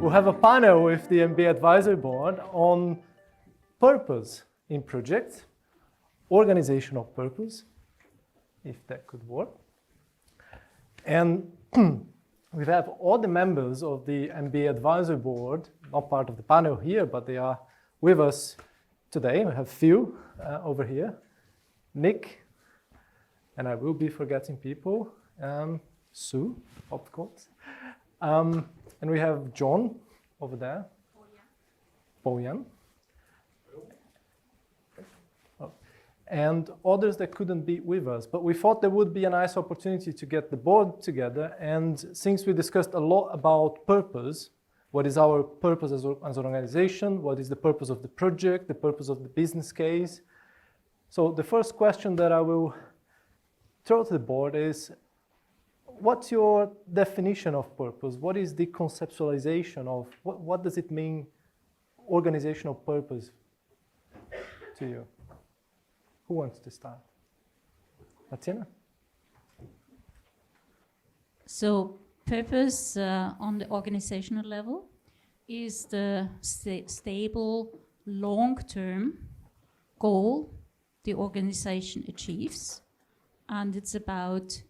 we'll have a panel with the MBA Advisory Board on purpose in projects, organizational purpose, if that could work. And we have all the members of the MBA Advisory Board, not part of the panel here, but they are with us today. We have Phil over here, Nick, and I will be forgetting people, Sue, of course. And we have John over there, Boyan. And others that couldn't be with us. But we thought there would be a nice opportunity to get the board together. And since we discussed a lot about purpose, what is our purpose as an organization, what is the purpose of the project, the purpose of the business case. So the first question that I will throw to the board is, what's your definition of purpose? What is the conceptualization of, what does it mean, organizational purpose to you? Who wants to start? Martina? So purpose on the organizational level is the stable, long-term goal the organization achieves. And it's about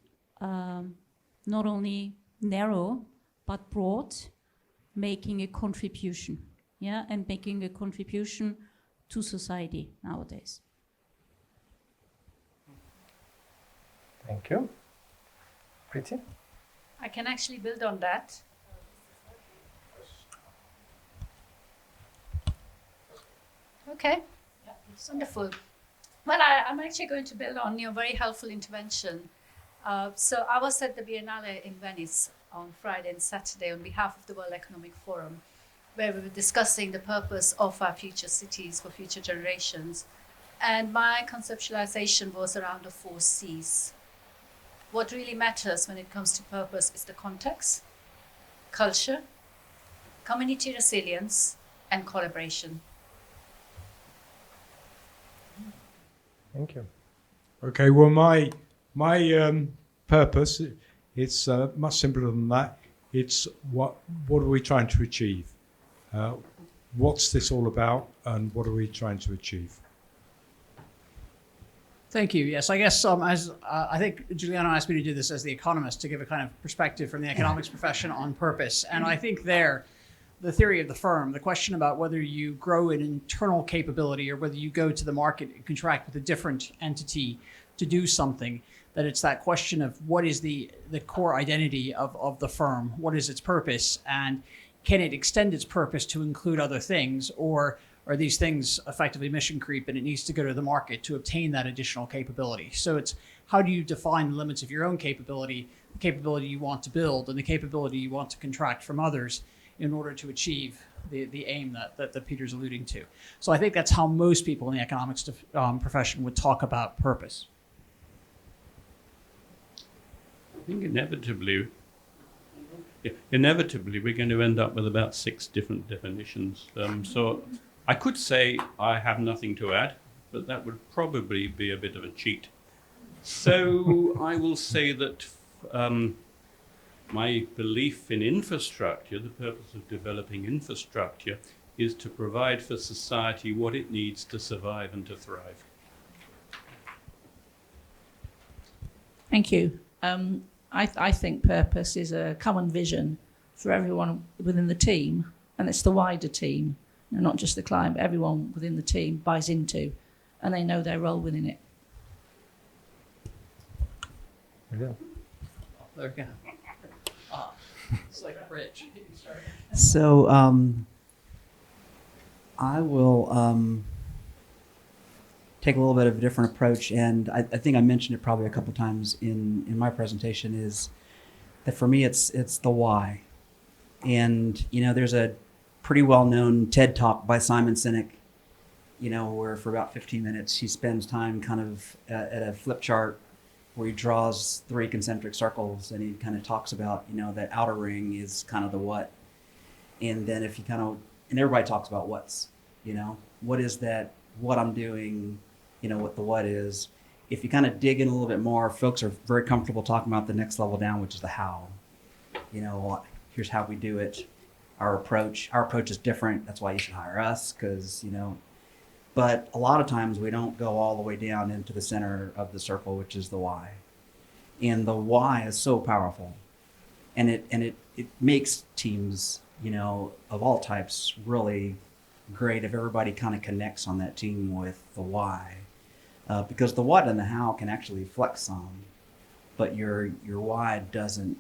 not only narrow, but broad, making a contribution, and making a contribution to society nowadays. Thank you. Pretty? I can actually build on that. Okay, it's wonderful. Well, I'm actually going to build on your very helpful intervention. So I was at the Biennale in Venice on Friday and Saturday on behalf of the World Economic Forum, where we were discussing the purpose of our future cities for future generations. And my conceptualization was around the 4 C's. What really matters when it comes to purpose is the context, culture, community resilience, and collaboration. Thank you. Okay, well, my purpose, it's much simpler than that. It's what are we trying to achieve? What's this all about, and what are we trying to achieve? Thank you. Yes, I guess as I think Giuliano asked me to do this as the economist to give a kind of perspective from the economics profession on purpose. And I think the theory of the firm, the question about whether you grow an internal capability or whether you go to the market and contract with a different entity to do something, that it's that question of what is the core identity of the firm, what is its purpose, and can it extend its purpose to include other things, or are these things effectively mission creep and it needs to go to the market to obtain that additional capability? So it's how do you define the limits of your own capability, the capability you want to build, and the capability you want to contract from others in order to achieve the aim that Peter's alluding to. So I think that's how most people in the economics profession would talk about purpose. I think inevitably we're going to end up with about 6 different definitions. So I could say I have nothing to add, but that would probably be a bit of a cheat. So I will say that my belief in infrastructure, the purpose of developing infrastructure, is to provide for society what it needs to survive and to thrive. Thank you. I think purpose is a common vision for everyone within the team, and it's the wider team, not just the client, but everyone within the team buys into, and they know their role within it. Yeah. There we go. It's like a bridge. So I will take a little bit of a different approach, and I think I mentioned it probably a couple times in my presentation, is that for me it's the why. And there's a pretty well-known TED Talk by Simon Sinek, where for about 15 minutes he spends time kind of at a flip chart where he draws 3 concentric circles, and he kind of talks about, that outer ring is kind of the what. And then if you and everybody talks about what's, what is that, what I'm doing, what the what is. If you kind of dig in a little bit more, folks are very comfortable talking about the next level down, which is the how. Here's how we do it. our approach is different. That's why you should hire us, because, you know, but a lot of times we don't go all the way down into the center of the circle, which is the why. And the why is so powerful. And it makes teams, you know, of all types really great if everybody kind of connects on that team with the why. Because the what and the how can actually flex some, but your why doesn't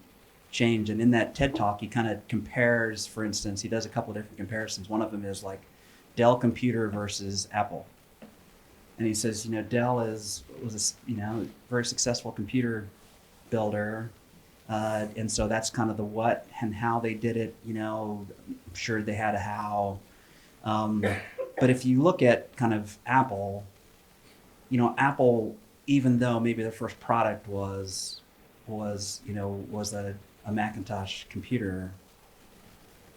change. And in that TED Talk, he kind of compares, for instance, he does a couple of different comparisons. One of them is like Dell computer versus Apple. And he says, you know, Dell was a, you know, very successful computer builder. And so that's kind of the what and how they did it. You know, I'm sure they had a how. But if you look at kind of Apple, you know, Apple, even though maybe their first product was a Macintosh computer,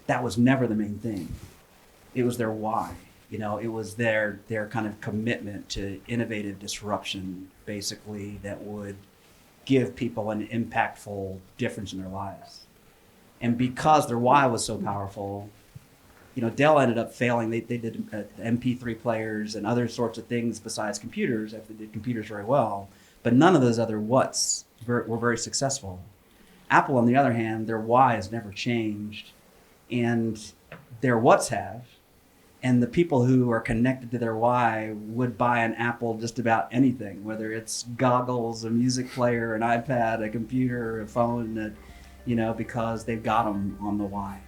that was never the main thing. It was their why. You know, it was their kind of commitment to innovative disruption, basically, that would give people an impactful difference in their lives. And because their why was so powerful, you know, Dell ended up failing. They did MP3 players and other sorts of things besides computers, after they did computers very well. But none of those other whats were very successful. Apple, on the other hand, their why has never changed, and their whats have. And the people who are connected to their why would buy an Apple just about anything, whether it's goggles, a music player, an iPad, a computer, a phone, you know, because they've got them on the why.